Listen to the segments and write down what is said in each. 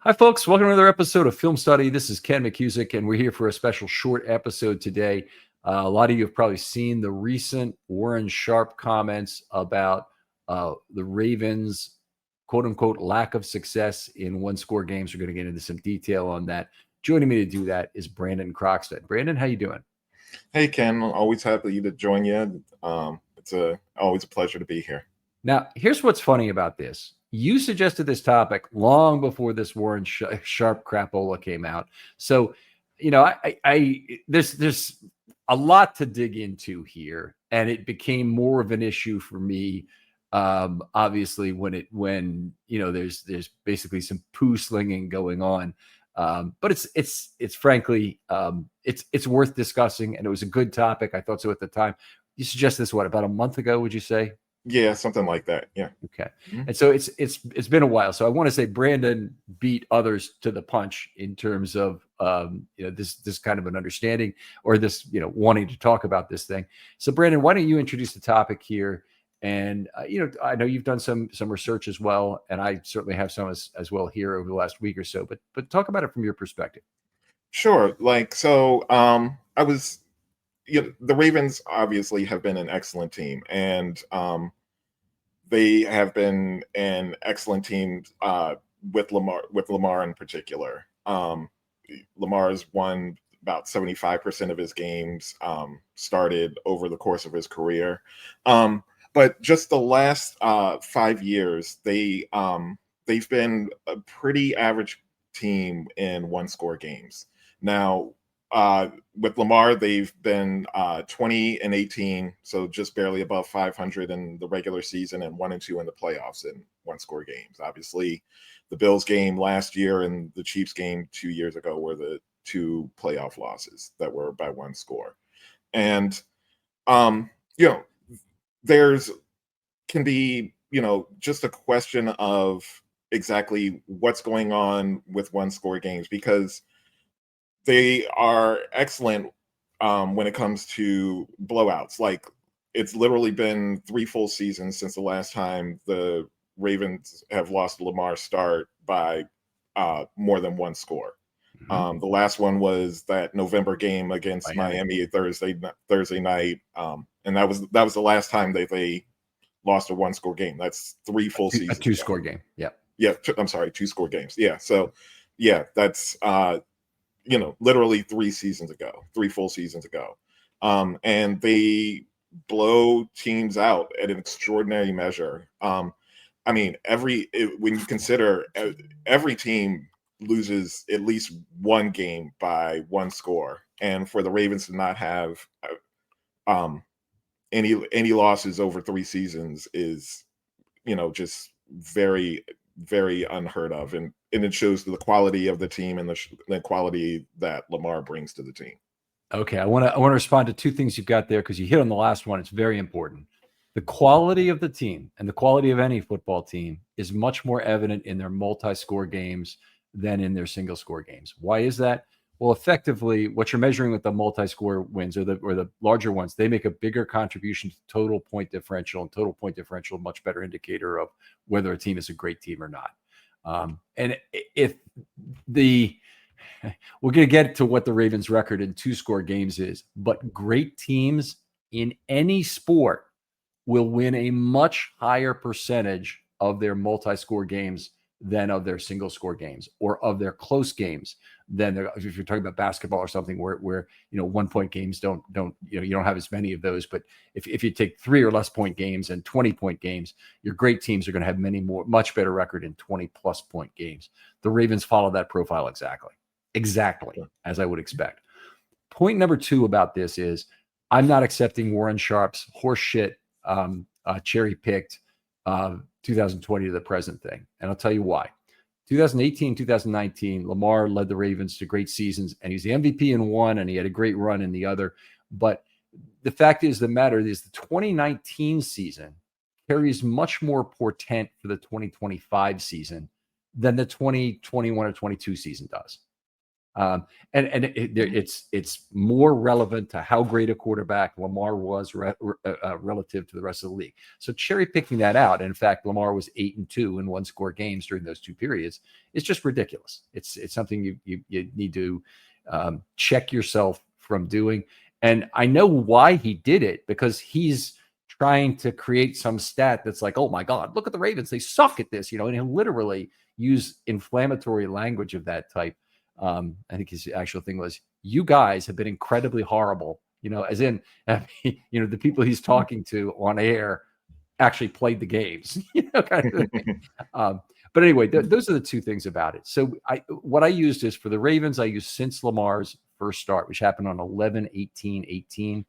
Hi, folks. Welcome to another episode of Film Study. This is Ken McKusick, and we're here for a special short episode today. A lot of you have probably seen the recent Warren Sharp comments about the Ravens' quote-unquote lack of success in one-score games. We're going to get into some detail on that. Joining me to do that is Brandon Croxton. Brandon, how you doing? Hey, Ken. Always happy to join you. It's always a pleasure to be here. Now, here's what's funny about this. You suggested this topic long before this Warren Sharp crapola came out. So, there's a lot to dig into here, and it became more of an issue for me. Obviously, when there's basically some poo slinging going on. But it's frankly it's worth discussing, and it was a good topic. I thought so at the time. You suggested this about a month ago? Would you say? Yeah, something like that. Yeah. Okay. Mm-hmm. And so it's been a while. So I want to say Brandon beat others to the punch in terms of this kind of an understanding or this wanting to talk about this thing. So Brandon, why don't you introduce the topic here? And I know you've done some research as well, and I certainly have some as well here over the last week or so. But talk about it from your perspective. Sure. I was. The Ravens obviously have been an excellent team, and they have been an excellent team with Lamar in particular. Lamar's won about 75% of his games started over the course of his career. But just the last 5 years, they've been a pretty average team in one-score games. Now, with Lamar, they've been 20-18, so just barely above 500 in the regular season and 1-2 in the playoffs in one-score games. Obviously, the Bills game last year and the Chiefs game 2 years ago were the two playoff losses that were by one score. And there's can be just a question of exactly what's going on with one-score games, because they are excellent when it comes to blowouts. Like, it's literally been 3 full seasons since the last time the Ravens have lost a Lamar start by more than one score. Mm-hmm. The last one was that November game against Miami Thursday night, and that was the last time they lost a one-score game. That's 3 full seasons. A two-score game. Yeah. Yeah. I'm sorry, 2-score games. Yeah. So, yeah, that's literally 3 full seasons ago. And they blow teams out at an extraordinary measure. When you consider every team loses at least one game by one score, and for the Ravens to not have any losses over 3 seasons is just very, very unheard of, and it shows the quality of the team and the quality that Lamar brings to the team. Okay, I want to respond to 2 things you've got there, because you hit on the last one. It's very important. The quality of the team and the quality of any football team is much more evident in their multi-score games than in their single-score games. Why is that? Well, effectively, what you're measuring with the multi-score wins or the larger ones, they make a bigger contribution to total point differential, and total point differential, much better indicator of whether a team is a great team or not. And if we're going to get to what the Ravens' record in 2-score games is, but great teams in any sport will win a much higher percentage of their multi-score games than of their single-score games, or of their close games than if you're talking about basketball or something where 1-point games don't you don't have as many of those. But if you take 3 or less point games and 20-point games, your great teams are going to have much better record in 20+ point games. The Ravens follow that profile exactly as I would expect. Point number 2 about this is I'm not accepting Warren Sharp's horseshit cherry-picked 2020 to the present thing. And I'll tell you why. 2018, 2019, Lamar led the Ravens to great seasons, and he's the MVP in one, and he had a great run in the other. But the fact is, the 2019 season carries much more portent for the 2025 season than the 2021 or 22 season does. It's more relevant to how great a quarterback Lamar was relative to the rest of the league. So cherry picking that out. And in fact, Lamar was 8-2 in one-score games during those two periods. It's just ridiculous. It's something you need to check yourself from doing. And I know why he did it, because he's trying to create some stat that's like, oh my God, look at the Ravens. They suck at this, and he'll literally use inflammatory language of that type. I think his actual thing was, you guys have been incredibly horrible, as in, the people he's talking to on air actually played the games, kind of thing. But anyway, those are the two things about it. So what I used is, for the Ravens, I used since Lamar's first start, which happened on 11-18-18.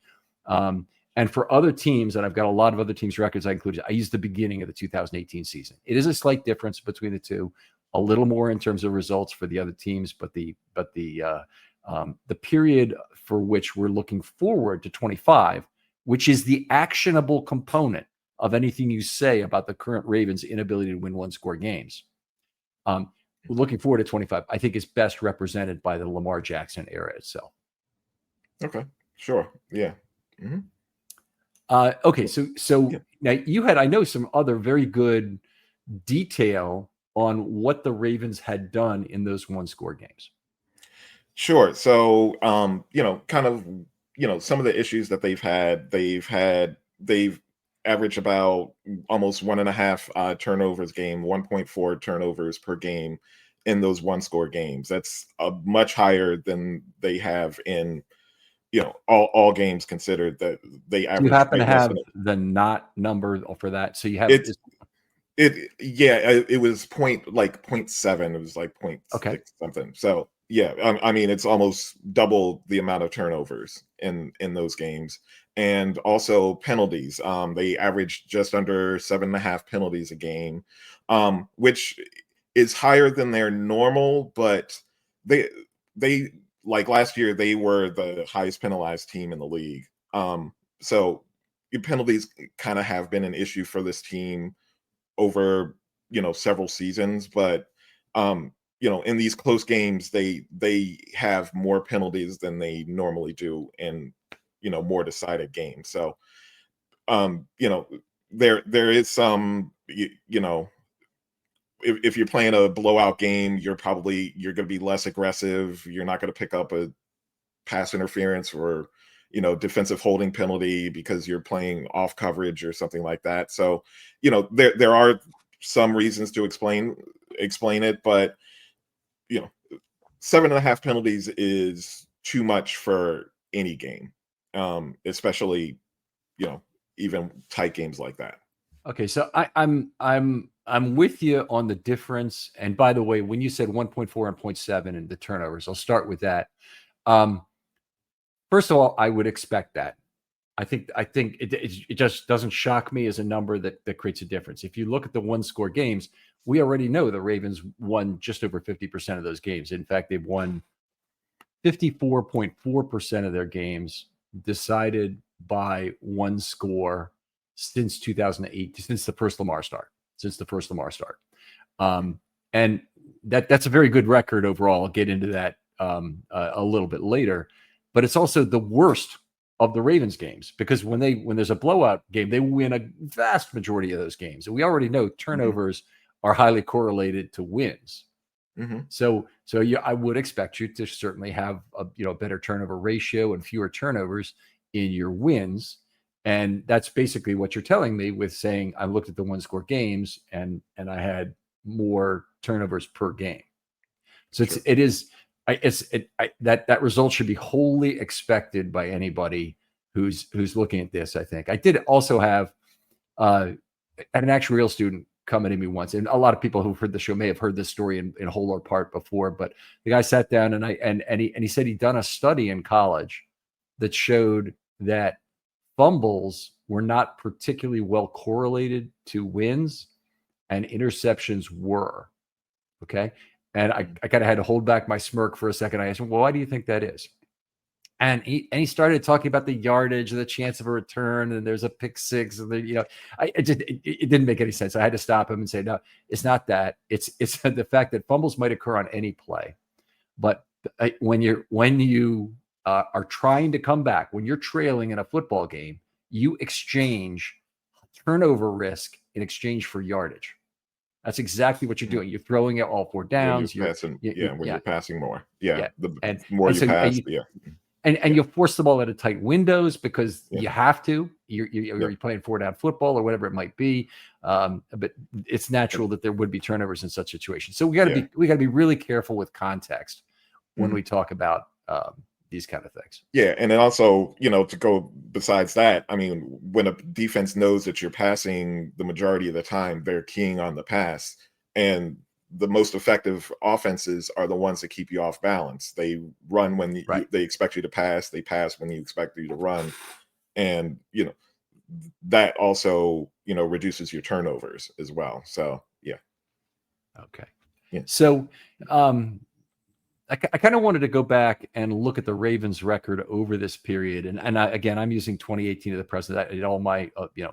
And for other teams, and I've got a lot of other teams' records I included, I used the beginning of the 2018 season. It is a slight difference between the two, a little more in terms of results for the other teams, but the period for which we're looking forward to 25, which is the actionable component of anything you say about the current Ravens' inability to win one-score games. Looking forward to 25, I think is best represented by the Lamar Jackson era itself. Okay, sure, yeah. Mm-hmm. Okay, so yeah. Now you had, I know, some other very good detail on what the Ravens had done in those one-score games. Sure. So, kind of, some of the issues that they've averaged about almost 1.5 turnovers game, 1.4 turnovers per game in those one-score games. That's much higher than they have in, all games considered, that they average. Do you happen to have the not number for that? So you have it was 0.7. It was like 0.6 something. So yeah, I mean, it's almost double the amount of turnovers in those games. And also penalties. They averaged just under 7.5 penalties a game, which is higher than their normal, but they like last year, they were the highest penalized team in the league. So penalties kind of have been an issue for this team over, several seasons. But, in these close games, they have more penalties than they normally do in, more decided games. So, there is some, if you're playing a blowout game, you're going to be less aggressive. You're not going to pick up a pass interference or, defensive holding penalty because you're playing off coverage or something like that. So, there are some reasons to explain it, but 7.5 penalties is too much for any game, especially, even tight games like that. Okay, so I'm with you on the difference. And by the way, when you said 1.4 and 0.7 and the turnovers, I'll start with that. First of all, I would expect that. I think it just doesn't shock me as a number that creates a difference. If you look at the one-score games, we already know the Ravens won just over 50% of those games. In fact, they've won 54.4% of their games decided by one score since 2008, since the first Lamar start. And that's a very good record overall. I'll get into that a little bit later. But it's also the worst of the Ravens games, because when there's a blowout game, they win a vast majority of those games. And we already know turnovers are highly correlated to wins. Mm-hmm. So I would expect you to certainly have a better turnover ratio and fewer turnovers in your wins. And that's basically what you're telling me with saying I looked at the one-score games and I had more turnovers per game. So sure. That result should be wholly expected by anybody who's looking at this. I think I did also have an actuarial student come to me once, and a lot of people who've heard the show may have heard this story in whole or part before. But the guy sat down and he said he'd done a study in college that showed that fumbles were not particularly well correlated to wins, and interceptions were. Okay. And I kind of had to hold back my smirk for a second. I asked him, well, why do you think that is? And he started talking about the yardage, the chance of a return, and there's a pick six, and it didn't make any sense. I had to stop him and say, no, it's not that. It's the fact that fumbles might occur on any play, but when you are trying to come back, when you're trailing in a football game, you exchange turnover risk in exchange for yardage. That's exactly what you're doing. You're throwing it all four downs. When you're passing more. Yeah. The and more and you so pass, and you force the ball at a tight windows because you have to. You're playing 4-down football or whatever it might be. But it's natural that there would be turnovers in such situations. So we got to be really careful with context when we talk about these kind of things. Yeah, and then also, to go besides that, I mean, when a defense knows that you're passing the majority of the time, they're keying on the pass, and the most effective offenses are the ones that keep you off balance. They run when they expect you to pass. They pass when you expect you to run, and that also reduces your turnovers as well. So yeah. Okay. Yeah. So I kind of wanted to go back and look at the Ravens record over this period. And again, I'm using 2018 to the present. I did all my, the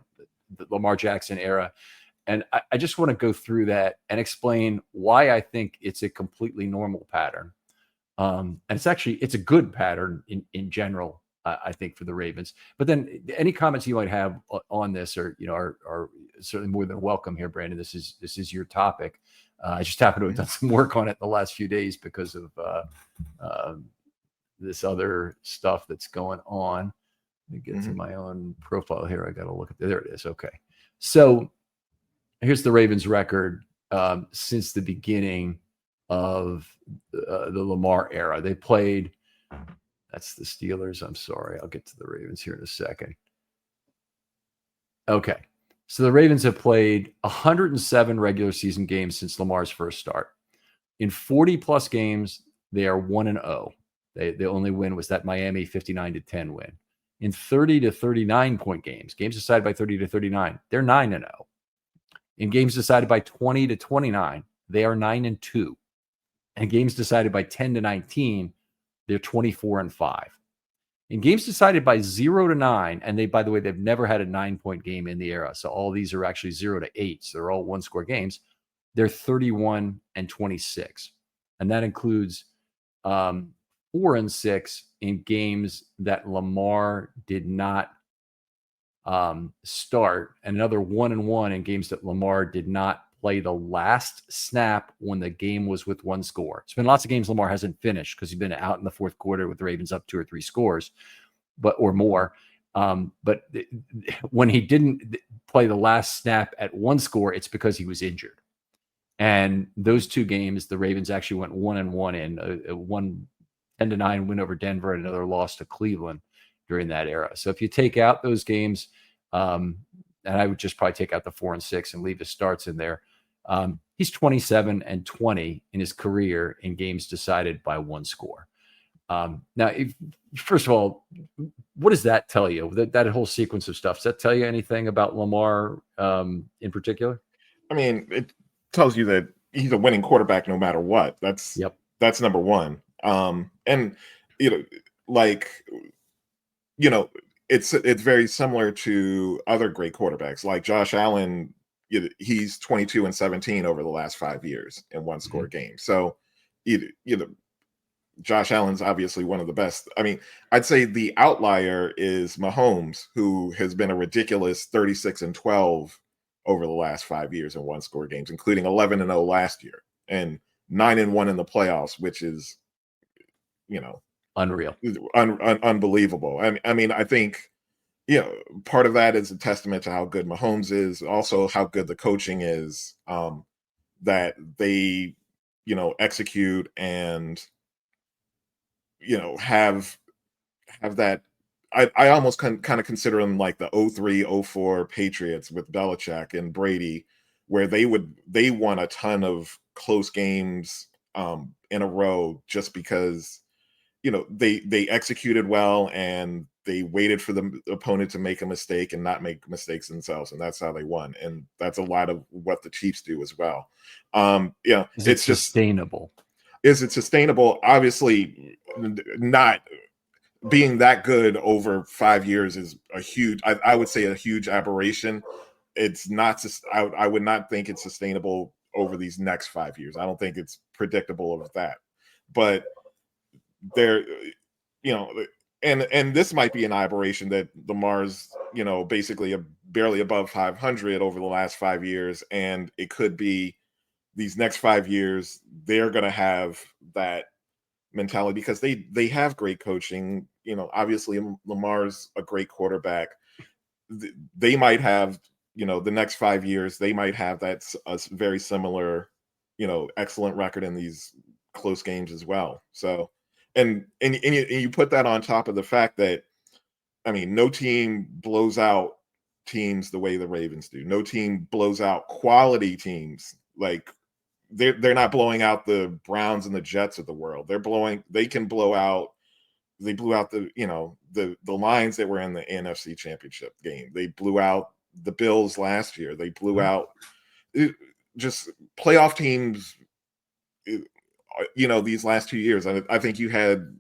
Lamar Jackson era. And I just want to go through that and explain why I think it's a completely normal pattern. And it's a good pattern in general, I think, for the Ravens. But then any comments you might have on this are certainly more than welcome here, Brandon. This is your topic. I just happen to have done some work on it in the last few days because of this other stuff that's going on. Let me get to my own profile here. I got to look at there. It is. Okay. So here's the Ravens record since the beginning of the Lamar era. They played. That's the Steelers. I'm sorry. I'll get to the Ravens here in a second. Okay. So the Ravens have played 107 regular season games since Lamar's first start. In 40 plus games, they are 1-0. The only win was that Miami 59-10 win. In 30 to 39 point games decided by 30 to 39, they're 9-0. In games decided by 20 to 29, they are 9-2. And games decided by 10 to 19, they're 24-5. In games decided by 0 to 9, and by the way, they've never had a 9-point game in the era. So all these are actually 0 to 8. So they're all one-score games. They're 31-26. And that includes 4-6 in games that Lamar did not start, and another 1-1 in games that Lamar did not play the last snap when the game was with one score. It's been lots of games Lamar hasn't finished because he's been out in the fourth quarter with the Ravens up 2 or 3 scores, or more. But when he didn't play the last snap at one score, it's because he was injured. And those 2 games, the Ravens actually went 1-1 in a 10-9 win over Denver and another loss to Cleveland during that era. So if you take out those games, and I would just probably take out the 4-6 and leave his starts in there. He's 27-20 in his career in games decided by one score. Now, first of all, what does that tell you? That whole sequence of stuff, does that tell you anything about Lamar in particular? I mean, it tells you that he's a winning quarterback no matter what. That's number one. And it's very similar to other great quarterbacks like Josh Allen. He's 22-17 over the last 5 years in one-score games. So, Josh Allen's obviously one of the best. I mean, I'd say the outlier is Mahomes, who has been a ridiculous 36-12 over the last 5 years in one-score games, including 11-0 last year and 9-1 in the playoffs, which is, unreal, unbelievable. I mean, I think, part of that is a testament to how good Mahomes is, also how good the coaching is, that they, execute and, have that. I almost kind of consider them like the 03-04 Patriots with Belichick and Brady, where they won a ton of close games in a row just because they executed well and they waited for the opponent to make a mistake and not make mistakes themselves, and that's how they won. And that's a lot of what the Chiefs do as well. Is it sustainable? Is it sustainable? Obviously, not. Being that good over 5 years is a huge, I would say, a huge aberration. It's not. I would not think it's sustainable over these next 5 years. I don't think it's predictable of that. But they're, you know, and this might be an aberration that Lamar's, basically barely above 500 over the last 5 years, and it could be these next 5 years they're going to have that mentality because they have great coaching. Obviously Lamar's a great quarterback. They might have, the next 5 years they might have a very similar, excellent record in these close games as well. So, and you put that on top of the fact that, I mean, no team blows out teams the way the Ravens do. No team blows out quality teams. Like they're not blowing out the Browns and the Jets of the world. They blew out the Lions that were in the NFC Championship game. They blew out the Bills last year. They blew out just playoff teams, these last 2 years. I think you had,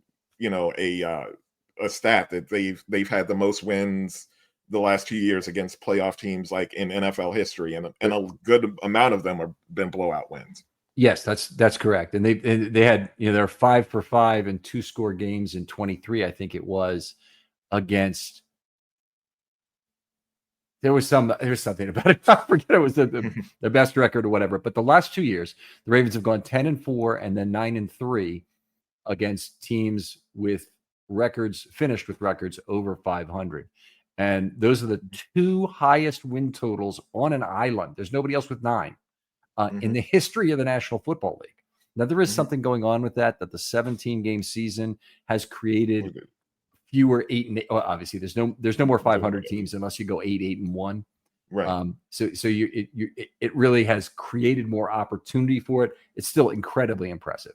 a stat that they've had the most wins the last 2 years against playoff teams like in NFL history, and a good amount of them have been blowout wins. Yes, that's correct. And they had, they're 5 for 5 in 2-score games in 23, I think it was, against. There was something about it. I forget it was the best record or whatever. But the last 2 years, the Ravens have gone 10-4 and then 9-3 against teams finished with records over 500. And those are the two highest win totals on an island. There's nobody else with 9 in the history of the National Football League. Now, there is something going on with that the 17-game season has created fewer 8-8. Well, obviously, there's no more 500 teams unless you go 8-1. Right. So it really has created more opportunity for it. It's still incredibly impressive.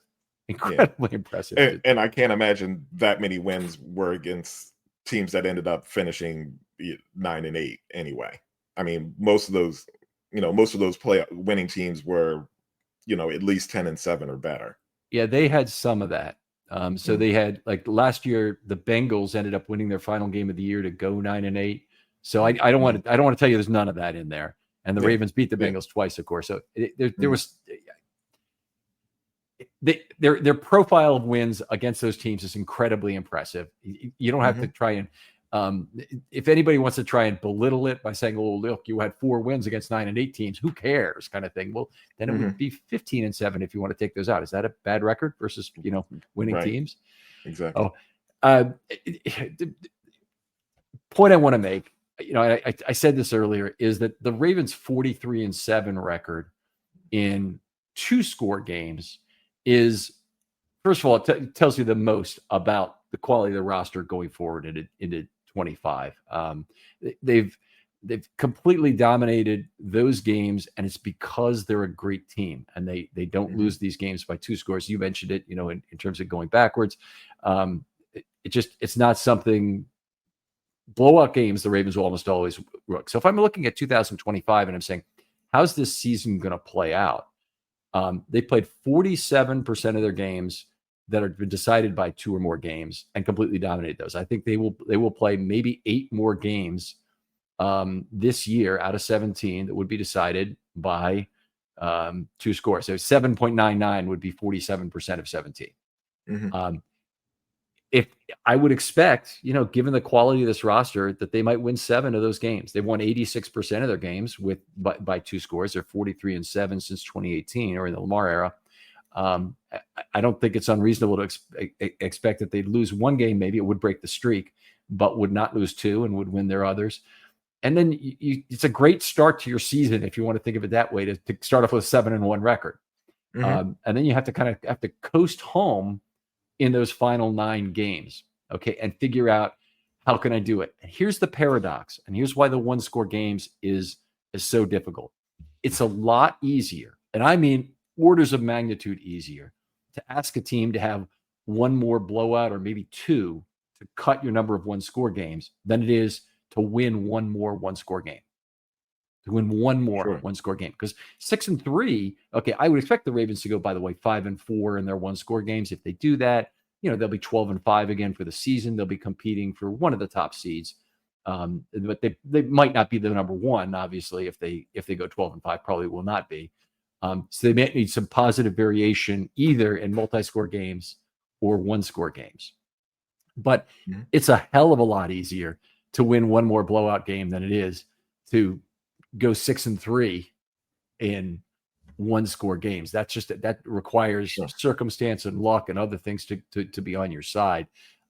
Impressive. And I can't imagine that many wins were against teams that ended up finishing 9-8 anyway. I mean, most of those winning teams were, at least 10-7 or better. Yeah, they had some of that. So they had, like, last year, the Bengals ended up winning their final game of the year to go 9-8. So I don't want to tell you there's none of that in there. And the Ravens beat the Bengals twice, of course. So there was their profile of wins against those teams is incredibly impressive. You don't have to try and if anybody wants to try and belittle it by saying, "Oh, look, you had 4 wins against 9-8 teams. Who cares?" kind of thing. Well, then it would be 15-7 if you want to take those out. Is that a bad record versus winning teams? Exactly. The point I want to make, I said this earlier, is that the Ravens' 43-7 record in 2-score games is, first of all, it tells you the most about the quality of the roster going forward into 25. They've completely dominated those games, and it's because they're a great team and they don't lose these games by 2 scores. You mentioned it, in terms of going backwards. It's not something. Blowout games, the Ravens will almost always work. So if I'm looking at 2025 and I'm saying, how's this season going to play out? They played 47% of their games that have been decided by 2 or more games and completely dominated those. I think they will play maybe 8 more games this year out of 17 that would be decided by 2 scores. So 7.99 would be 47% of 17. If I would expect, given the quality of this roster, that they might win 7 of those games. They've won 86% of their games by 2 scores. They're 43-7 since 2018 or in the Lamar era. I don't think it's unreasonable to expect that they'd lose 1 game. Maybe it would break the streak, but would not lose 2 and would win their others. And then it's a great start to your season, if you want to think of it that way, to start off with a 7-1 record. And then you have to coast home in those final 9 games, okay, and figure out, how can I do it? And here's the paradox, and here's why the 1-score games is so difficult. It's a lot easier, and I mean orders of magnitude easier, to ask a team to have 1 more blowout or maybe 2 to cut your number of 1-score games than it is to win 1 more 1-score game. To win 1 more 1-score game, because 6-3. Okay, I would expect the Ravens to go, by the way, 5-4 in their 1-score games. If they do that, they'll be 12-5 again for the season. They'll be competing for one of the top seeds, but they might not be the number 1. Obviously, if they go 12-5, probably will not be. So they may need some positive variation either in multi-score games or one-score games. But Mhm. it's a hell of a lot easier to win one more blowout game than it is to go 6-3 in one-score games. That's just that requires Sure. circumstance and luck and other things to be on your side.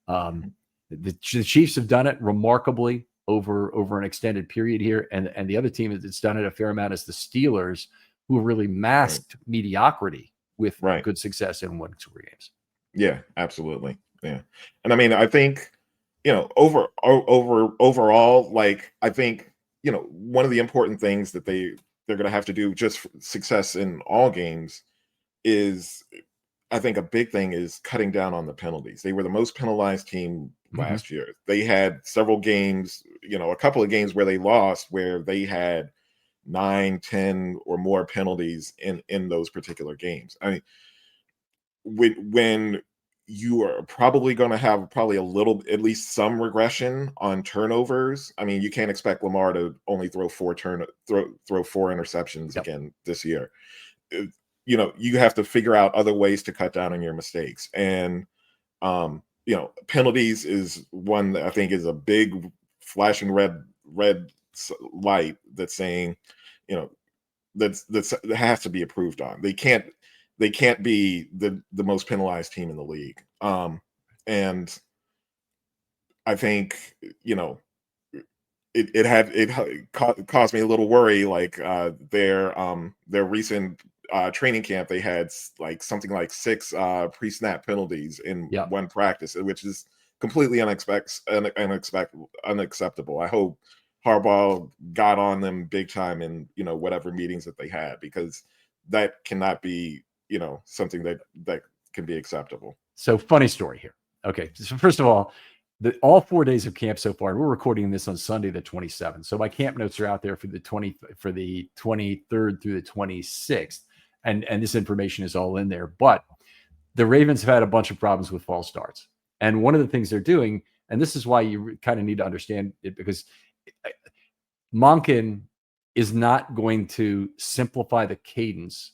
The Chiefs have done it remarkably over an extended period here, and the other team that's done it a fair amount is the Steelers, who have really masked mediocrity with Right. good success in one-score games. Yeah, absolutely. Yeah. And I mean, I think, overall, like, I think, one of the important things that they're going to have to do just for success in all games is, I think a big thing is cutting down on the penalties. They were the most penalized team Mm-hmm. last year. They had several games, a couple of games where they lost, where they had 9, 10 or more penalties in those particular games. I mean, when you are probably going to have probably a little, at least some regression on turnovers. I mean, you can't expect Lamar to only throw four interceptions Yep. again this year. You have to figure out other ways to cut down on your mistakes. And penalties is one that I think is a big flashing red light that's saying, that has to be approved on. They can't be the most penalized team in the league. And I think, it caused me a little worry. Like their recent training camp, they had like something like 6 pre-snap penalties in Yep. one practice, which is completely unacceptable. I hope Harbaugh got on them big time in whatever meetings that they had, because that cannot be something that can be acceptable. So funny story here. Okay. So first of all, all 4 days of camp so far, and we're recording this on Sunday, the 27th. So my camp notes are out there for the 23rd through the 26th. And this information is all in there. But the Ravens have had a bunch of problems with false starts. And one of the things they're doing, and this is why you kind of need to understand it, because Monken is not going to simplify the cadence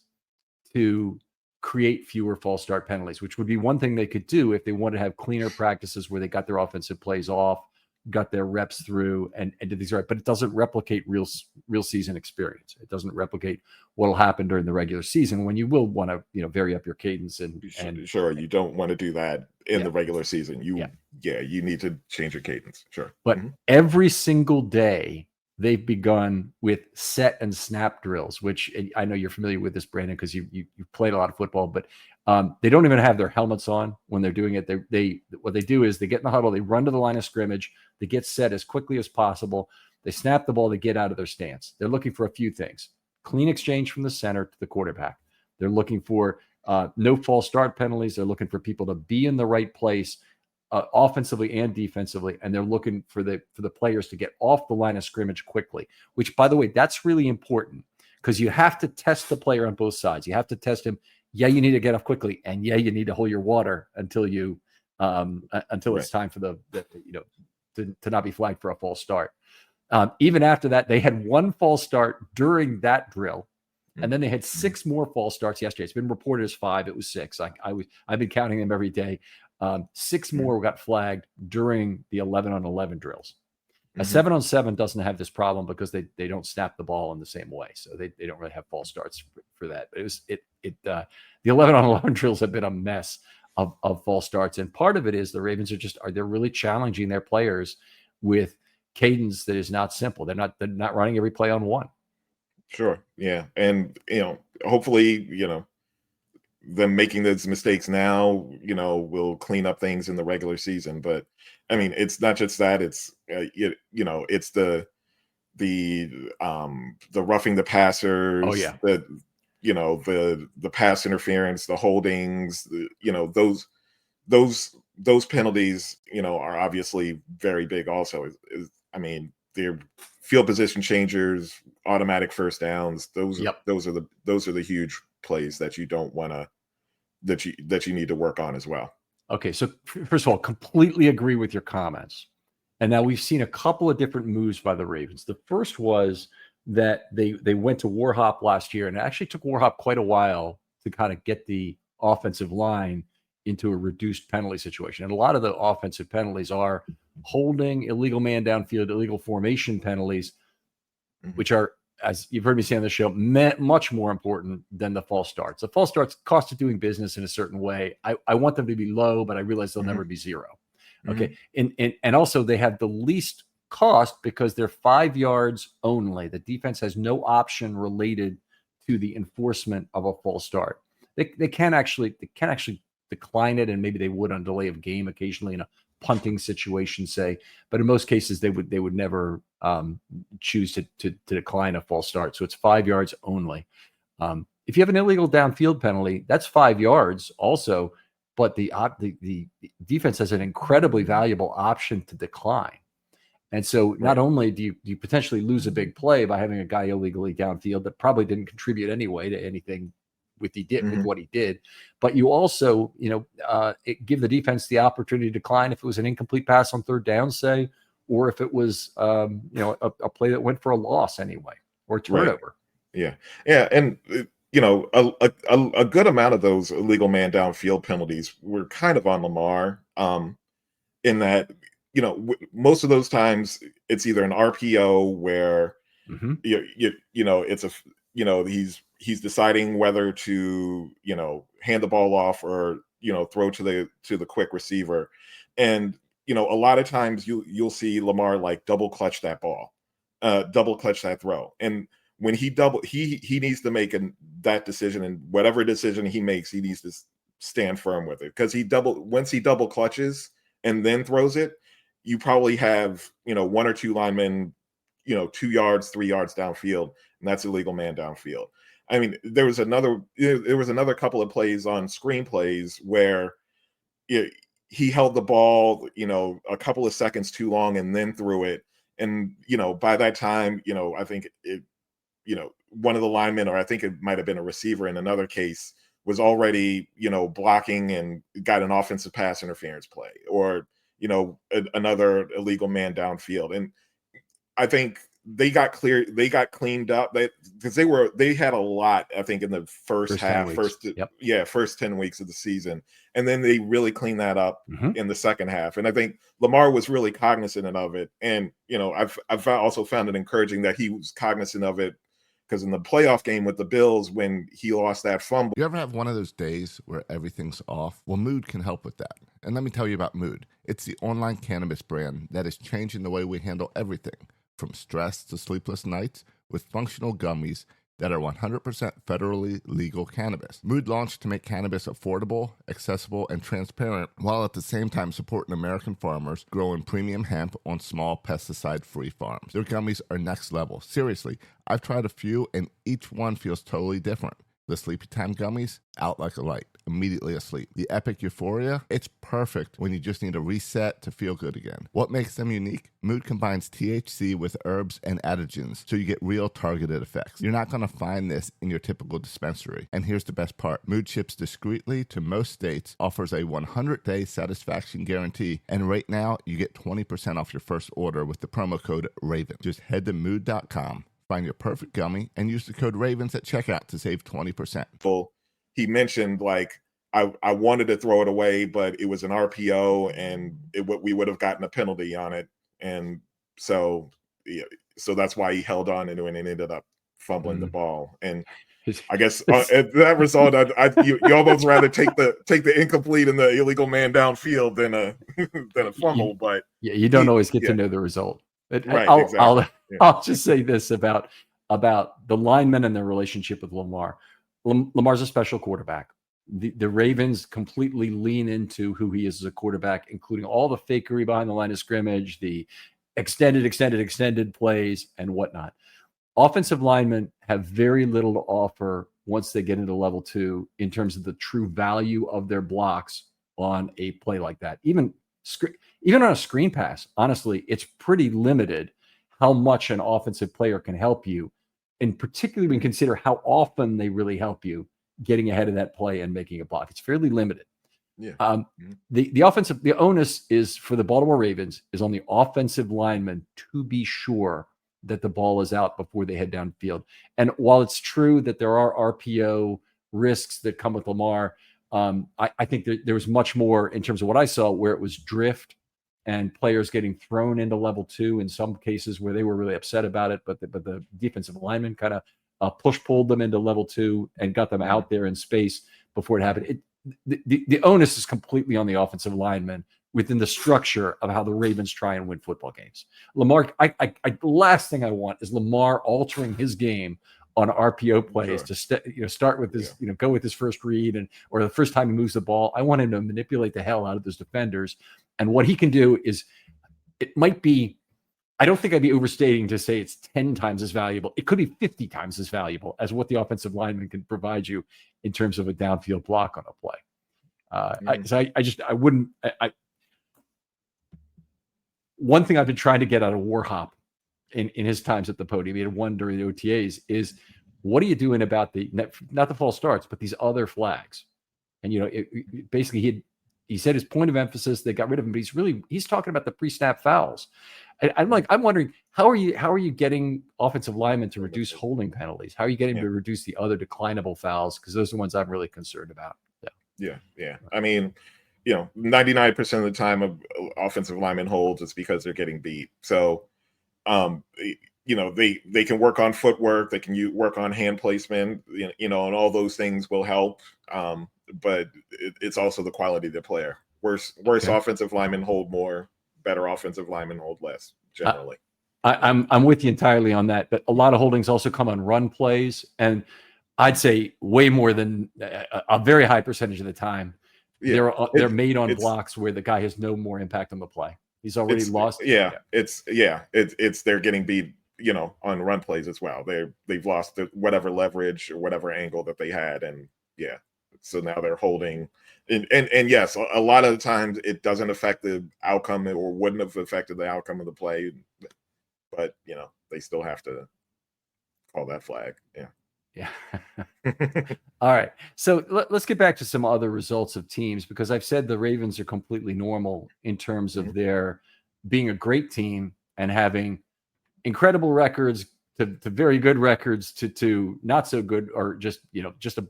to create fewer false start penalties, which would be one thing they could do if they want to have cleaner practices where they got their offensive plays off, got their reps through, and did these right. But it doesn't replicate real season experience. It doesn't replicate what will happen during the regular season, when you will want to vary up your cadence and Sure, you don't want to do that in the regular season. You need to change your cadence. Sure. But every single day they've begun with set and snap drills, which I know you're familiar with this, Brandon, because you played a lot of football, but they don't even have their helmets on when they're doing it. What they do is they get in the huddle, they run to the line of scrimmage, they get set as quickly as possible, they snap the ball, they get out of their stance. They're looking for a few things: clean exchange from the center to the quarterback. They're looking for no false start penalties. They're looking for people to be in the right place, offensively and defensively, and they're looking for the players to get off the line of scrimmage quickly, which, by the way, that's really important, because you have to test the player on both sides. You have to test him. Yeah, you need to get off quickly, and yeah, you need to hold your water until it's time for to not be flagged for a false start. Even after that, they had one false start during that drill, and then they had 6 more false starts yesterday. It's been reported as 5. It was 6. I've been counting them every day. 6 more got flagged during the 11-on-11 drills. A 7-on-7 doesn't have this problem because they don't snap the ball in the same way, so they don't really have false starts for that. The 11-on-11 drills have been a mess of false starts, and part of it is the Ravens they're really challenging their players with cadence that is not simple. They're not running every play on one. Sure. Yeah. And, hopefully, them making those mistakes now, will clean up things in the regular season. But I mean, it's not just that. It's, it's the roughing the passers. Oh, yeah. The pass interference, the holdings, those penalties, are obviously very big also. I mean, they're field position changers, automatic first downs. Those are the huge plays that you don't want to, that you need to work on as well. Okay, so first of all, completely agree with your comments. And now we've seen a couple of different moves by the Ravens. The first was that they went to Warhop last year, and it actually took Warhop quite a while to kind of get the offensive line into a reduced penalty situation. And a lot of the offensive penalties are holding, illegal man downfield, illegal formation penalties, which are, as you've heard me say on the show, much more important than the false starts. The false starts, cost of doing business in a certain way, I want them to be low, but I realize they'll never be zero. Okay. And also they have the least cost because they're 5 yards only. The defense has no option related to the enforcement of a false start. They can actually decline it, and maybe they would on delay of game occasionally in a punting situation, say, but in most cases they would never choose to decline a false start. So it's 5 yards only. If you have an illegal downfield penalty, that's 5 yards also, but the defense has an incredibly valuable option to decline. And so not only do you potentially lose a big play by having a guy illegally downfield that probably didn't contribute anyway to anything with what he did, but you also, give the defense the opportunity to decline if it was an incomplete pass on third down, say, or if it was, a play that went for a loss anyway, or a turnover. Yeah. And, a good amount of those illegal man downfield penalties were kind of on Lamar, in that, most of those times it's either an RPO where, it's he's deciding whether to, hand the ball off or, throw to the quick receiver. And, a lot of times you'll see Lamar like double clutch that ball, double clutch that throw. And when he needs to make that decision, and whatever decision he makes, he needs to stand firm with it, because once he double clutches and then throws it, you probably have, one or two linemen, 2 yards, 3 yards downfield, and that's illegal man downfield. I mean, there was another couple of plays on screenplays where he held the ball, a couple of seconds too long and then threw it. And, by that time, I think one of the linemen, or I think it might have been a receiver in another case, was already, blocking and got an offensive pass interference play, or, another illegal man downfield. And I think they got cleaned up, because they had a lot, I think, in the first 10 weeks of the season. And then they really cleaned that up in the second half. And I think Lamar was really cognizant of it. And, I've also found it encouraging that he was cognizant of it, because in the playoff game with the Bills, when he lost that fumble. You ever have one of those days where everything's off? Well, Mood can help with that. And let me tell you about Mood. It's the online cannabis brand that is changing the way we handle everything, from stress to sleepless nights, with functional gummies that are 100% federally legal cannabis. Mood launched to make cannabis affordable, accessible, and transparent, while at the same time supporting American farmers growing premium hemp on small pesticide-free farms. Their gummies are next level. Seriously, I've tried a few, and each one feels totally different. The Sleepy Time gummies, out like a light, immediately asleep. The Epic Euphoria, it's perfect when you just need a reset to feel good again. What makes them unique? Mood combines THC with herbs and adaptogens, so you get real targeted effects. You're not going to find this in your typical dispensary. And here's the best part. Mood ships discreetly to most states, offers a 100-day satisfaction guarantee, and right now you get 20% off your first order with the promo code RAVEN. Just head to mood.com. Find your perfect gummy and use the code RAVENS at checkout to save 20%. He mentioned, like, I wanted to throw it away, but it was an RPO, and we would have gotten a penalty on it. And so that's why he held on and ended up fumbling the ball. And I guess that result, you almost rather take the incomplete and the illegal man downfield than a fumble. But you don't always get to know the result. Right, I'll just say this about the linemen and their relationship with Lamar. Lamar's a special quarterback. The Ravens completely lean into who he is as a quarterback, including all the fakery behind the line of scrimmage, the extended plays, and whatnot. Offensive linemen have very little to offer once they get into level 2 in terms of the true value of their blocks on a play like that. Even on a screen pass, honestly, it's pretty limited how much an offensive player can help you, and particularly when you consider how often they really help you getting ahead of that play and making a block. It's fairly limited. Yeah. The onus is for the Baltimore Ravens is on the offensive linemen to be sure that the ball is out before they head downfield. And while it's true that there are RPO risks that come with Lamar, I think there was much more in terms of what I saw where it was drift and players getting thrown into level 2 in some cases where they were really upset about it, but the defensive lineman kind of pulled them into level 2 and got them out there in space before it happened. The onus is completely on the offensive lineman within the structure of how the Ravens try and win football games. Lamar, the last thing I want is Lamar altering his game on RPO plays to start with this, go with his first read or the first time he moves the ball. I want him to manipulate the hell out of those defenders. And what he can do is, it might be, I don't think I'd be overstating to say it's 10 times as valuable. It could be 50 times as valuable as what the offensive lineman can provide you in terms of a downfield block on a play. One thing I've been trying to get out of Warhop in his times at the podium, he had one during the OTAs, is what are you doing about not the false starts, but these other flags? And, basically he said his point of emphasis, they got rid of him, but he's talking about the pre-snap fouls. And I'm wondering, how are you getting offensive linemen to reduce holding penalties? How are you getting to reduce the other declinable fouls? Because those are the ones I'm really concerned about. Yeah. I mean, 99% of the time of offensive lineman holds is because they're getting beat. So, they can work on footwork, they can work on hand placement, and all those things will help. But it's also the quality of the player. Worse offensive linemen hold more, better offensive linemen hold less, generally. I'm with you entirely on that. But a lot of holdings also come on run plays, and I'd say way more than a very high percentage of the time. They're made on blocks where the guy has no more impact on the play. He's already lost. It's they're getting beat, on run plays as well. They've lost whatever leverage or whatever angle that they had, and so now they're holding. And yes, a lot of the times it doesn't affect the outcome or wouldn't have affected the outcome of the play, but they still have to call that flag. Yeah. All right. So let's get back to some other results of teams, because I've said the Ravens are completely normal in terms of their being a great team and having incredible records to very good records to not so good, or just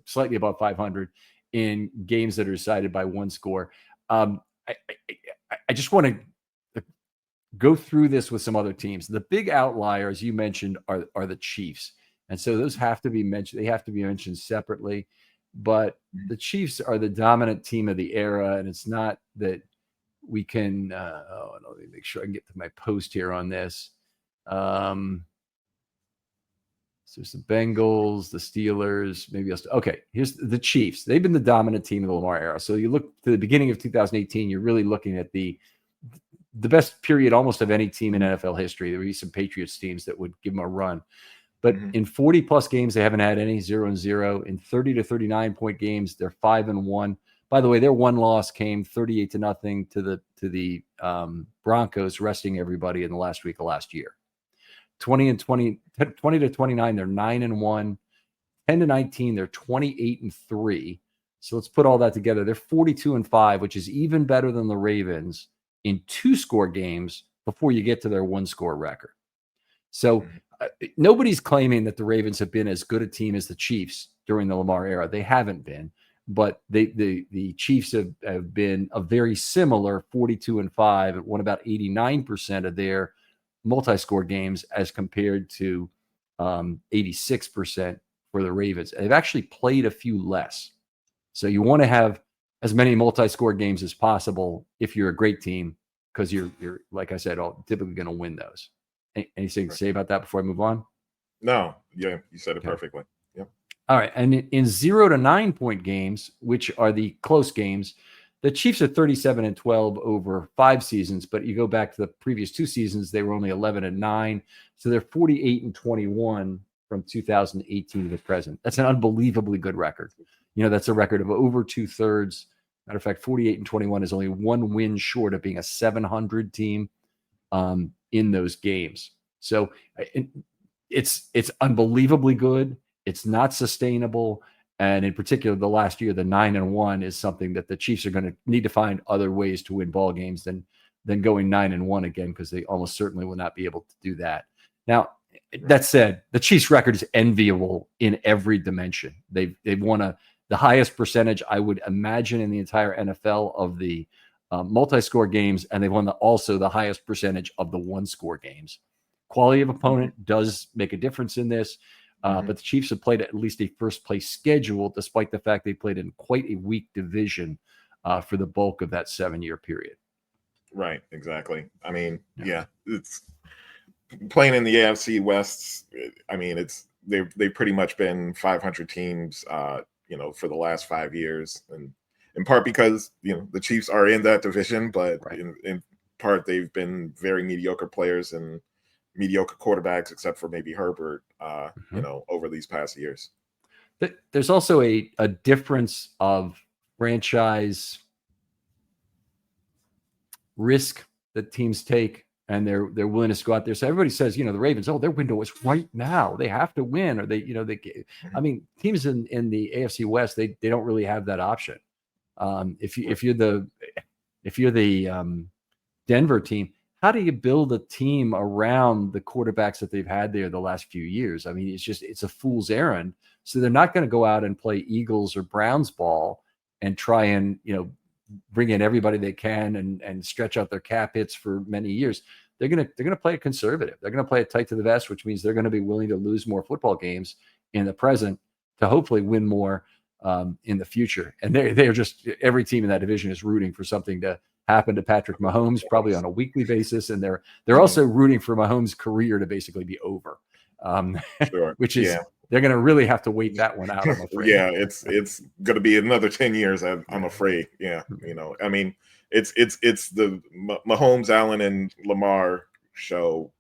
slightly above 500 in games that are decided by one score. I just want to go through this with some other teams. The big outlier, as you mentioned, are the Chiefs. And so those have to be mentioned. They have to be mentioned separately. But the Chiefs are the dominant team of the era, and it's not that we can. Let me make sure I can get to my post here on this. So there's the Bengals, the Steelers, okay. Here's the Chiefs. They've been the dominant team of the Lamar era. So you look to the beginning of 2018, you're really looking at the best period almost of any team in NFL history. There would be some Patriots teams that would give them a run. But in 40 plus games, they haven't had any 0-0. In 30 to 39 point games, they're 5-1. By the way, their one loss came 38-0 to the Broncos, resting everybody in the last week of last year. 20 to 29, they're 9-1. 10 to 19, they're 28-3. So let's put all that together. They're 42-5, which is even better than the Ravens in 2-score games before you get to their 1-score record. So nobody's claiming that the Ravens have been as good a team as the Chiefs during the Lamar era. They haven't been, but the Chiefs have been a very similar 42-5, won about 89% of their multi-score games as compared to 86% for the Ravens. They've actually played a few less. So you want to have as many multi-score games as possible if you're a great team, because you're like I said, typically going to win those. Anything to say about that before I move on? No, you said it perfectly. Yeah. All right. And in 0 to 9 point games, which are the close games, the Chiefs are 37-12 over 5 seasons, but you go back to the previous 2 seasons, they were only 11-9. So they're 48-21 from 2018 to the present. That's an unbelievably good record. That's a record of over 2/3. Matter of fact, 48-21 is only one win short of being a 700 team in those games. So it's unbelievably good. It's not sustainable. And in particular, the last year, the 9-1 is something that the Chiefs are going to need to find other ways to win ball games than going 9-1 again, because they almost certainly will not be able to do that. Now, that said, the Chiefs' record is enviable in every dimension. They've won a the highest percentage, I would imagine, in the entire NFL of the multi-score games, and they've won also the highest percentage of the one-score games. Quality of opponent does make a difference in this, but the Chiefs have played at least a first-place schedule, despite the fact they played in quite a weak division for the bulk of that 7-year period. Right, exactly. I mean, yeah, it's playing in the AFC West. I mean, they've pretty much been 500 teams, for the last 5 years, and in part because the Chiefs are in that division, but in part they've been very mediocre players and mediocre quarterbacks, except for maybe Herbert, over these past years. There's also a difference of franchise risk that teams take and their willingness to go out there. So everybody says, the Ravens, their window is right now. They have to win, or I mean, teams in the AFC West, they don't really have that option. If you're the Denver team, how do you build a team around the quarterbacks that they've had there the last few years? I mean, it's a fool's errand. So they're not going to go out and play Eagles or Browns ball and try and, bring in everybody they can and stretch out their cap hits for many years. They're going to play it conservative. They're going to play it tight to the vest, which means they're going to be willing to lose more football games in the present to hopefully win more in the future. And they're just, every team in that division is rooting for something to happen to Patrick Mahomes, probably on a weekly basis. And they're also rooting for Mahomes' career to basically be over, which is, they're going to really have to wait that one out, I'm afraid. Yeah, it's going to be another 10 years, I'm afraid. Yeah, I mean, it's the Mahomes, Allen, and Lamar show,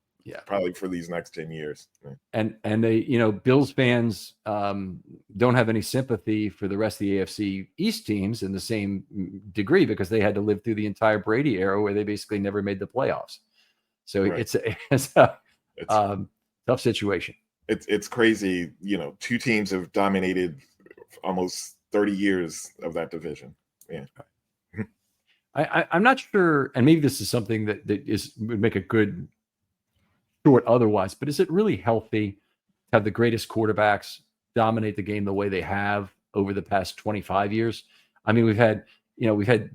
probably for these next 10 years. And they, Bills fans don't have any sympathy for the rest of the AFC East teams in the same degree, because they had to live through the entire Brady era where they basically never made the playoffs. So it's a tough situation. It's crazy. Two teams have dominated almost 30 years of that division. Yeah. I'm not sure, and maybe this is something that would make a good short otherwise, but is it really healthy to have the greatest quarterbacks dominate the game the way they have over the past 25 years? I mean, we've had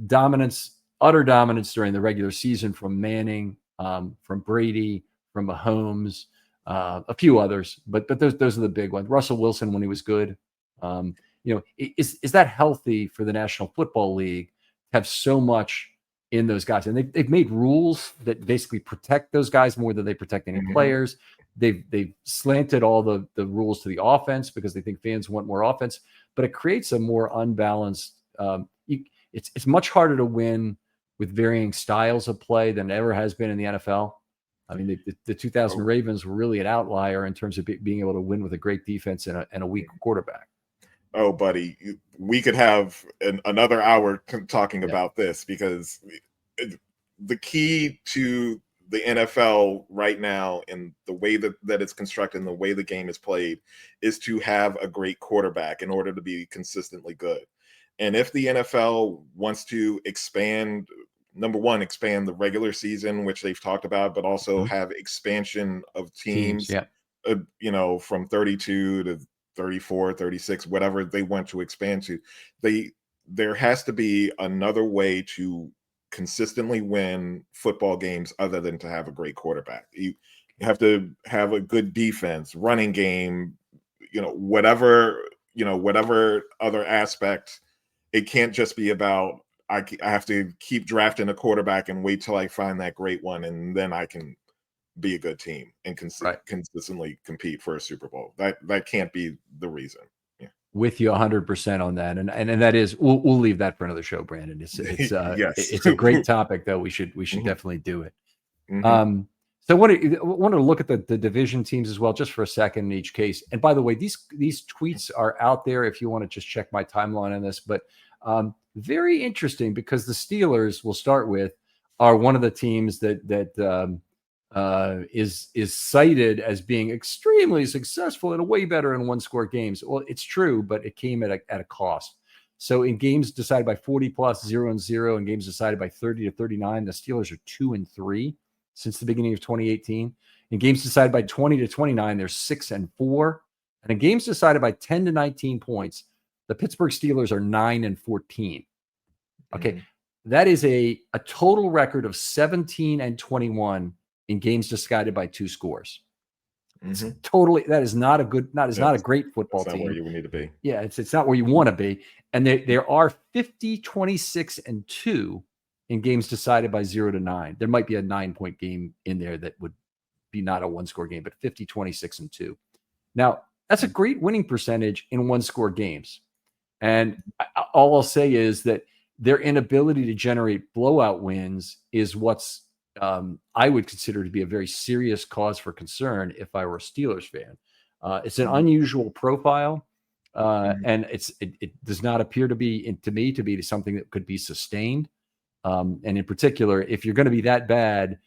dominance, utter dominance during the regular season from Manning, from Brady, from Mahomes, a few others, but those are the big ones. Russell Wilson when he was good. Is that healthy for the National Football League to have so much in those guys? And they've made rules that basically protect those guys more than they protect any players. They've slanted all the rules to the offense because they think fans want more offense, but it creates a more unbalanced. It's much harder to win with varying styles of play than ever has been in the NFL. I mean, the 2000 Ravens were really an outlier in terms of being able to win with a great defense and a weak quarterback. Oh, buddy, we could have another hour talking about this, because the key to the NFL right now and the way that it's constructed and the way the game is played is to have a great quarterback in order to be consistently good. And if the NFL wants to expand, number one, expand the regular season, which they've talked about, but also have expansion of teams, from 32 to 34, 36, whatever they want to expand to, there has to be another way to consistently win football games other than to have a great quarterback. You have to have a good defense, running game, whatever other aspect. It can't just be about, I have to keep drafting a quarterback and wait till I find that great one, and then I can be a good team and consistently compete for a Super Bowl. That can't be the reason. Yeah. With you 100% on that, and that is, we'll leave that for another show, Brandon. It's yes. It's a great topic, though. We should definitely do it. So I want to look at the division teams as well, just for a second in each case. And by the way, these tweets are out there if you want to just check my timeline on this. But very interesting, because the Steelers, we'll start with, are one of the teams that is cited as being extremely successful and way better in one-score games. Well, it's true, but it came at a cost. So in games decided by 40+, 0-0, and games decided by 30-39, the Steelers are 2-3 since the beginning of 2018. In games decided by 20-29, they're 6-4. And in games decided by 10-19 points, The Pittsburgh Steelers are 9-14. Okay. Mhm. That is a total record of 17-21 in games decided by 2 scores. It's Mhm. totally, that is not a good, not a That's great football not where team. you would need to be. Yeah, it's not where you want to be. And there are 50, 26-2 in games decided by 0-9. There might be a 9-point game in there that would be not a 1-score game, but 50, 26-2. Now, that's a great winning percentage in 1-score games. And all I'll say is that their inability to generate blowout wins is what's I would consider to be a very serious cause for concern if I were a Steelers fan. It's an unusual profile, and it does not appear to be, to me, to be something that could be sustained. And in particular, if you're going to be that bad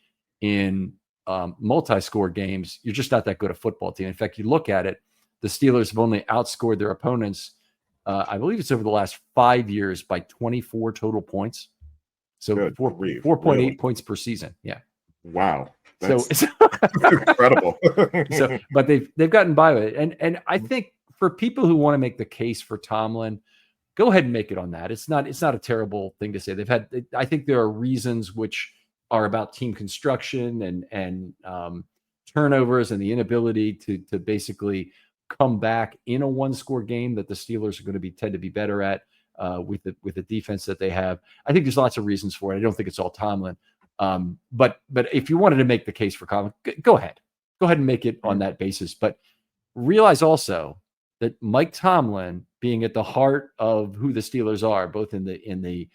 in multi-score games, you're just not that good a football team. In fact, you look at it, the Steelers have only outscored their opponents, I believe it's over the last 5 years, by 24 total points. So 4.8 really? points per season. Yeah. Wow. So That's incredible. but they've gotten by with it. And I think for people who want to make the case for Tomlin, go ahead and make it on that. It's not a terrible thing to say. I think there are reasons which are about team construction and turnovers and the inability to basically come back in a 1-score game that the Steelers are going to tend to be better at with the defense that they have. I think there's lots of reasons for it. I don't think it's all Tomlin. But if you wanted to make the case for Tomlin, go ahead and make it on that basis. But realize also that Mike Tomlin, being at the heart of who the Steelers are, both in the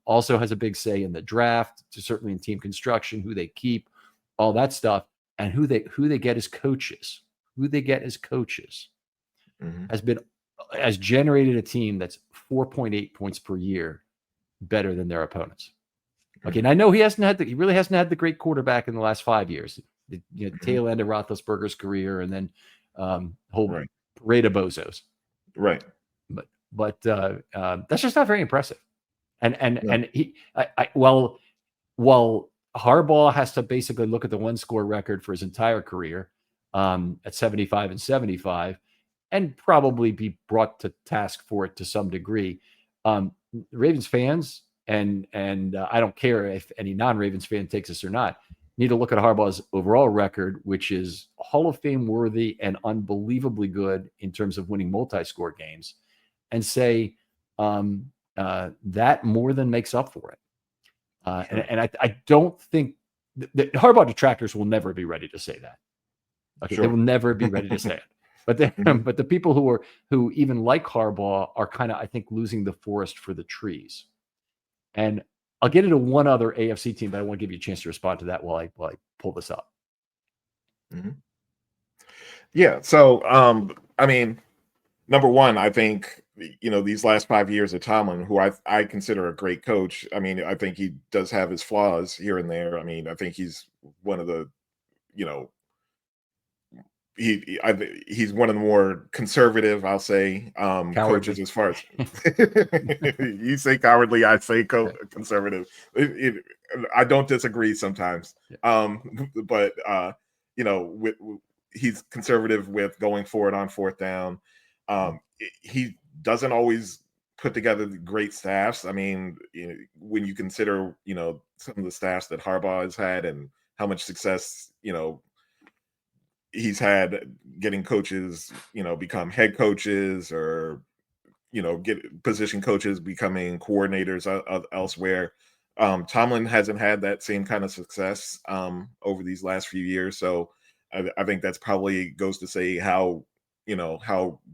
also has a big say in the draft, certainly in team construction, who they keep, all that stuff, and who they get as coaches. Has generated a team that's 4.8 points per year better than their opponents. Okay, and I know he really hasn't had the great quarterback in the last 5 years. The tail end of Roethlisberger's career, and then whole parade of bozos. Right. But that's just not very impressive. And he, while Harbaugh has to basically look at the 1-score record for his entire career at 75-75, and probably be brought to task for it to some degree. Ravens fans, and I don't care if any non-Ravens fan takes this or not, need to look at Harbaugh's overall record, which is Hall of Fame worthy and unbelievably good in terms of winning multi-score games, and say that more than makes up for it. And I don't think the Harbaugh detractors will never be ready to say that. Okay, they will never be ready to say it. But but the people who even like Harbaugh are kind of, I think, losing the forest for the trees. And I'll get into one other AFC team, but I want to give you a chance to respond to that while I pull this up. Mm-hmm. Yeah. So, I mean, number one, I think, these last 5 years of Tomlin, who I consider a great coach. I mean, I think he does have his flaws here and there. I mean, I think he's one of the, he's one of the more conservative, I'll say, coaches, as far as you say cowardly, I say conservative. I don't disagree sometimes. But he's conservative with going for it on 4th down. He doesn't always put together great staffs. I mean, when you consider, some of the staffs that Harbaugh has had and how much success, he's had getting coaches, become head coaches, or, get position coaches becoming coordinators elsewhere. Tomlin hasn't had that same kind of success over these last few years. So I think that's probably goes to say how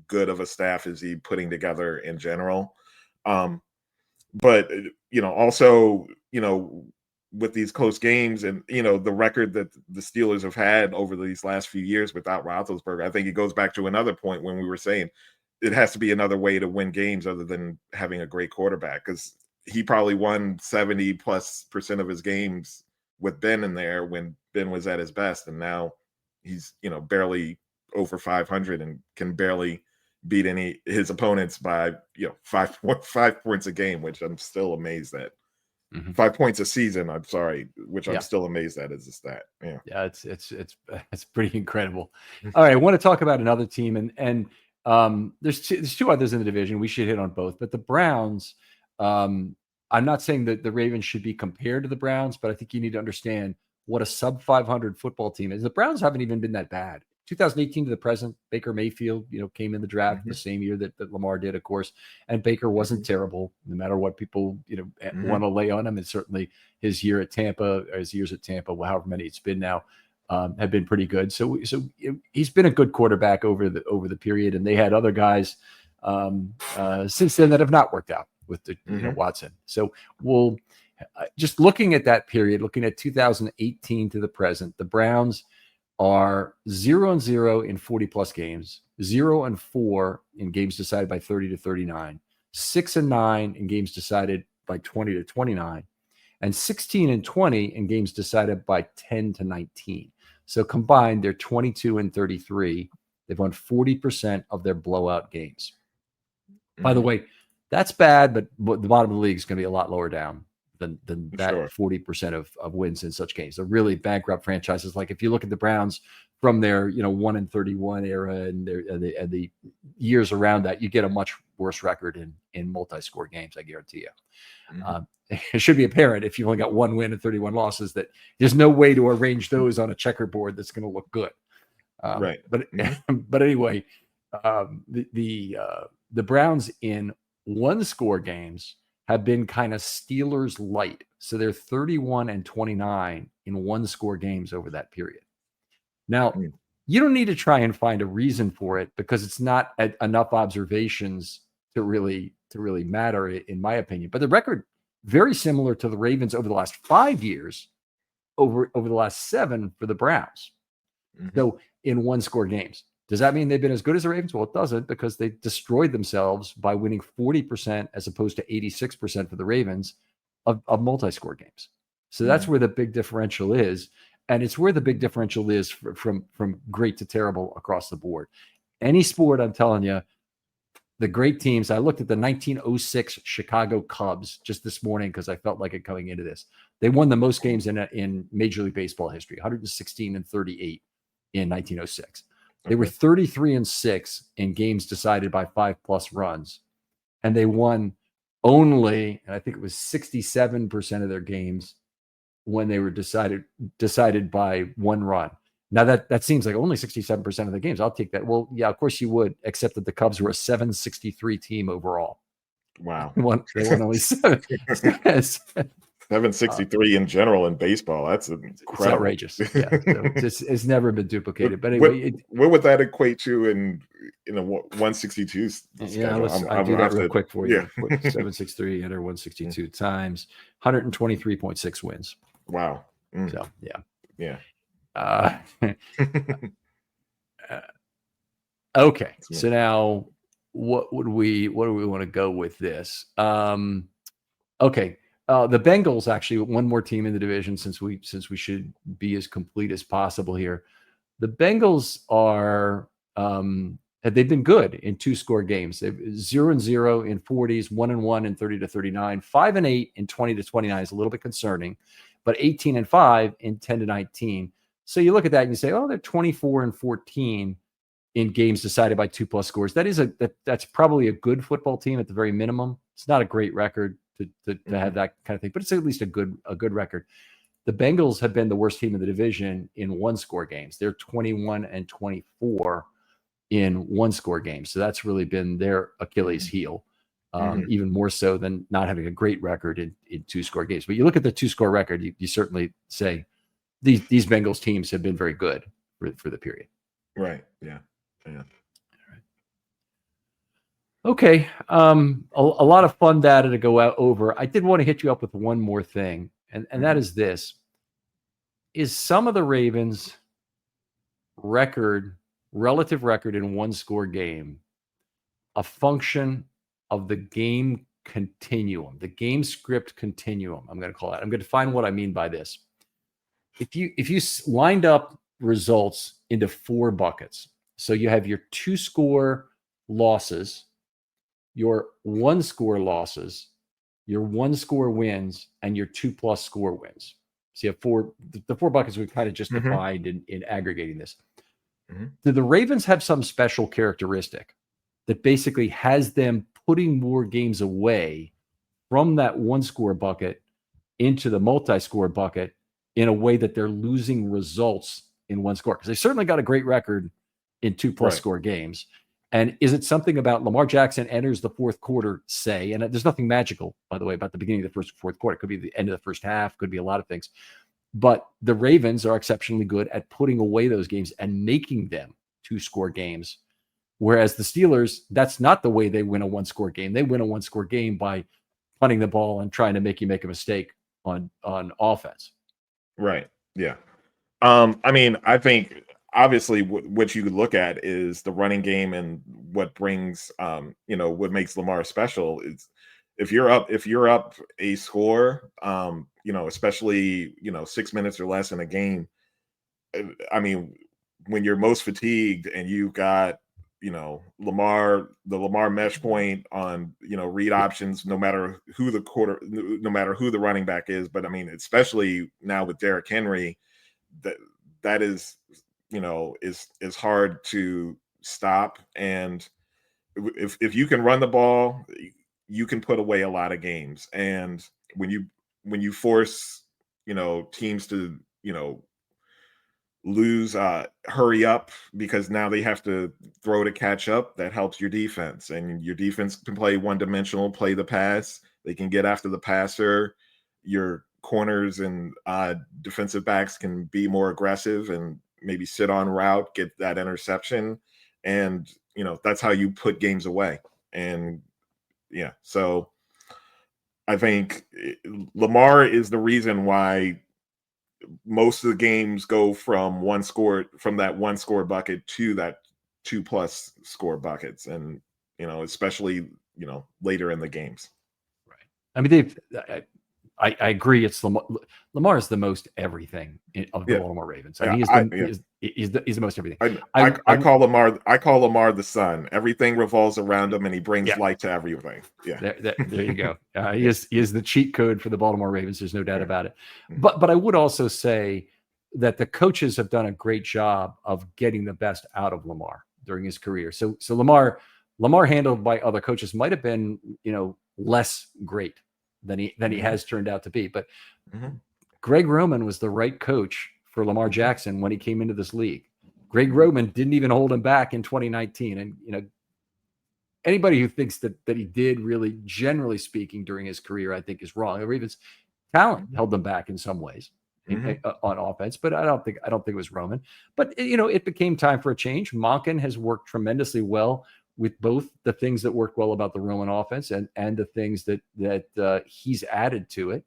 good of a staff is he putting together in general. But, also, with these close games and, the record that the Steelers have had over these last few years without Roethlisberger, I think it goes back to another point when we were saying it has to be another way to win games other than having a great quarterback, because he probably won 70+% of his games with Ben in there when Ben was at his best. And now he's, barely over 500 and can barely beat his opponents by, 5 points a game, which I'm still amazed at. 5 points a season, I'm sorry, which I'm still amazed at as a stat. Yeah, it's pretty incredible. All right, I want to talk about another team, and There's two others in the division. We should hit on both, but the Browns. I'm not saying that the Ravens should be compared to the Browns, but I think you need to understand what a sub 500 football team is. The Browns haven't even been that bad. 2018 to the present, Baker Mayfield, came in the draft the same year that Lamar did, of course, and Baker wasn't terrible, no matter what people want to lay on him. And certainly his years at Tampa, however many it's been now, have been pretty good. So he's been a good quarterback over the period, and they had other guys since then that have not worked out with Watson. So we'll just looking at that period, looking at 2018 to the present, the Browns are 0-0 in 40 plus games, 0-4 in games decided by 30 to 39, 6-9 in games decided by 20 to 29, and 16-20 in games decided by 10 to 19. So combined, they're 22-33. They've won 40% of their blowout games. By the way, that's bad, but the bottom of the league is going to be a lot lower down than that 40% of wins in such games. They're really bankrupt franchises. Like if you look at the Browns from their 1-31 era and the years around that, you get a much worse record in multi-score games. I guarantee you. It should be apparent if you've only got 1 win and 31 losses that there's no way to arrange those on a checkerboard that's going to look good. Right. But anyway, the Browns in 1-score games have been kind of Steelers light. So they're 31-29 in 1-score games over that period. Now, you don't need to try and find a reason for it because it's not enough observations to really matter, in my opinion. But the record, very similar to the Ravens over the last 5 years, over the last 7 for the Browns. So in 1-score games. Does that mean they've been as good as the Ravens? Well, it doesn't, because they destroyed themselves by winning 40% as opposed to 86% for the Ravens of multi-score games. So that's where the big differential is. And it's where the big differential is from great to terrible across the board. Any sport, I'm telling you, the great teams. I looked at the 1906 Chicago Cubs just this morning because I felt like it coming into this. They won the most games in Major League Baseball history, 116-38 in 1906. They were 33-6 in games decided by 5+ runs, and they won only, and I think it was 67% of their games when they were decided by 1 run. Now that seems like only 67% of the games. I'll take that. Well, yeah, of course you would, except that the Cubs were a 763 team overall. Wow. They won only 7. 763 in general in baseball. That's incredible. It's outrageous. Yeah, so it's never been duplicated. But anyway, where would that equate to in a 162? Yeah, I'll do that real quick for you. 763 enter 162 times 123.6 wins. Wow. So yeah. Okay. So now, what do we want to go with this? Okay. The Bengals, actually, one more team in the division, since we should be as complete as possible here. The Bengals are they've been good in 2-score games. They've 0-0 in 40s, 1-1 in 30 to 39, 5-8 in 20 to 29 is a little bit concerning, but 18-5 in 10 to 19. So you look at that and you say, oh, they're 24-14 in games decided by 2+ scores. That's probably a good football team at the very minimum. It's not a great record to have that kind of thing, but it's at least a good record. The Bengals have been the worst team in the division in 1-score games. They're 21-24 in 1-score games. So that's really been their Achilles heel, even more so than not having a great record in 2-score games. But you look at the 2-score record, you certainly say these Bengals teams have been very good for the period. Right. Yeah. Okay. A lot of fun data to go out over. I did want to hit you up with one more thing, and that is this. Is some of the Ravens' relative record in 1-score game a function of the game continuum, the game script continuum, I'm going to call it. I'm going to define what I mean by this. If you lined up results into 4 buckets, so you have your 2-score losses, your 1-score losses, your 1-score wins, and your 2+ score wins. So you have the 4 buckets we've kind of just defined in aggregating this. Do the Ravens have some special characteristic that basically has them putting more games away from that one score bucket into the multi-score bucket in a way that they're losing results in one score. Because they certainly got a great record in 2+ score games. And is it something about Lamar Jackson enters the fourth quarter, say, and there's nothing magical, by the way, about the beginning of the fourth quarter. It could be the end of the first half, could be a lot of things. But the Ravens are exceptionally good at putting away those games and making them 2-score games. Whereas the Steelers, that's not the way they win a 1-score game. They win a 1-score game by punting the ball and trying to make you make a mistake on offense. Right. Yeah. I mean, I think obviously what you could look at is the running game, and what brings, what makes Lamar special is if you're up a score, especially, 6 minutes or less in a game. I mean, when you're most fatigued and you've got, the Lamar mesh point on, read options, no matter who the running back is. But I mean, especially now with Derrick Henry, that is, is hard to stop. And if you can run the ball, you can put away a lot of games. And when you force, teams to, lose, hurry up, because now they have to throw to catch up, that helps your defense. And your defense can play one-dimensional, play the pass. They can get after the passer. Your corners and defensive backs can be more aggressive and maybe sit on route, get that interception. And, that's how you put games away. And yeah, so I think Lamar is the reason why most of the games go from that 1-score bucket to that 2+ score buckets. And, especially, later in the games. Right. I mean, I agree. It's Lamar is the most everything of the Baltimore Ravens. I mean, he's the most everything. I call Lamar the sun. Everything revolves around him, and he brings light to everything. Yeah, there you go. He is the cheat code for the Baltimore Ravens. There's no doubt about it. But I would also say that the coaches have done a great job of getting the best out of Lamar during his career. So Lamar handled by other coaches might have been, less great than he has turned out to be. But Greg Roman was the right coach for Lamar Jackson when he came into this league. Greg Roman didn't even hold him back in 2019. And, anybody who thinks that he did, really, generally speaking, during his career, I think is wrong. The Ravens' talent held them back in some ways on offense, but I don't think it was Roman. But, it became time for a change. Monken has worked tremendously well with both the things that work well about the Roman offense and the things that he's added to it.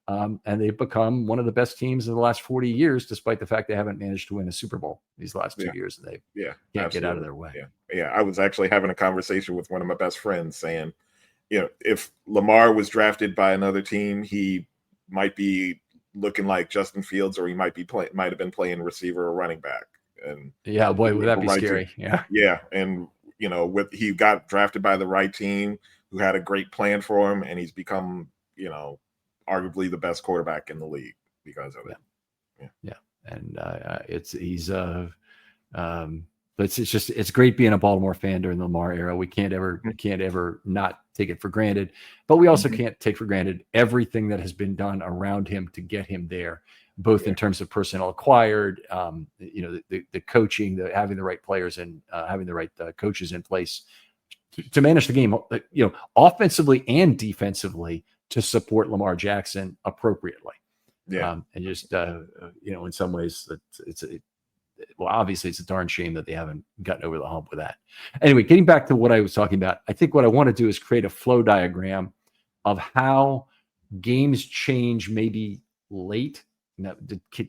And they've become one of the best teams in the last 40 years, despite the fact they haven't managed to win a Super Bowl these last 2 years. And they can't get out of their way. Yeah. I was actually having a conversation with one of my best friends saying, if Lamar was drafted by another team, he might be looking like Justin Fields, or he might have been playing receiver or running back. And yeah, boy, would that be scary. Yeah. And, he got drafted by the right team who had a great plan for him, and he's become, arguably the best quarterback in the league because of it. Yeah. And it's great being a Baltimore fan during the Lamar era. We can't ever not take it for granted, but we also can't take for granted everything that has been done around him to get him there, both in terms of personnel acquired, the coaching, having the right players, and having the right coaches in place to manage the game, offensively and defensively, to support Lamar Jackson appropriately. Yeah. And just, in some ways obviously it's a darn shame that they haven't gotten over the hump with that. Anyway, getting back to what I was talking about, I think what I want to do is create a flow diagram of how games change maybe late.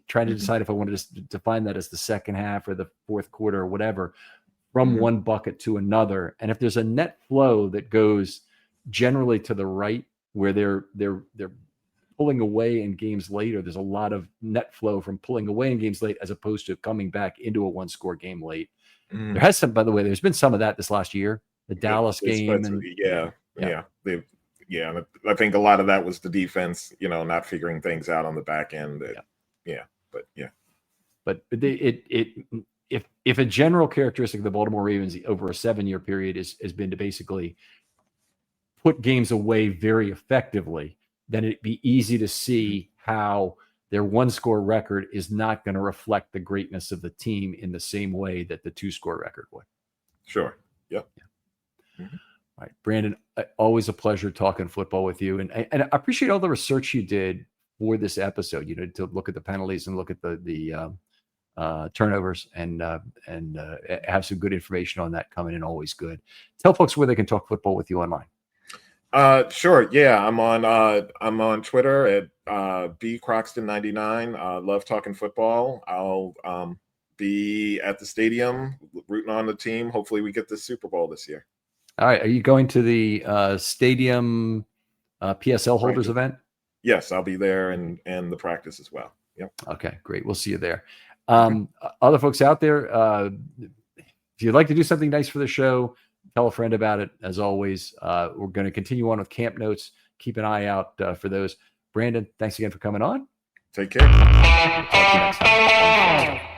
Trying to decide if I wanted to define that as the second half or the fourth quarter or whatever, from one bucket to another. And if there's a net flow that goes generally to the right, where they're pulling away in games late, or there's a lot of net flow from pulling away in games late as opposed to coming back into a 1-score game late. There has some, by the way, there's been some of that this last year, the Dallas game. I think a lot of that was the defense, not figuring things out on the back end. But if a general characteristic of the Baltimore Ravens over a 7-year period has been to basically put games away very effectively, then it'd be easy to see how their 1-score record is not going to reflect the greatness of the team in the same way that the 2-score record would. Sure. Yep. Yeah. Mm-hmm. All right, Brandon, always a pleasure talking football with you. And I appreciate all the research you did for this episode, to look at the penalties and look at the turnovers and have some good information on that coming in. Always good. Tell folks where they can talk football with you online. Sure. Yeah, I'm on Twitter at bcroxton99. Love talking football. I'll be at the stadium rooting on the team. Hopefully we get the Super Bowl this year. All right. Are you going to the stadium PSL holders event? Yes, I'll be there and the practice as well. Yep. Okay, great. We'll see you there. Other folks out there, if you'd like to do something nice for the show, tell a friend about it. As always, we're going to continue on with camp notes. Keep an eye out for those. Brandon, thanks again for coming on. Take care. Talk to you next time.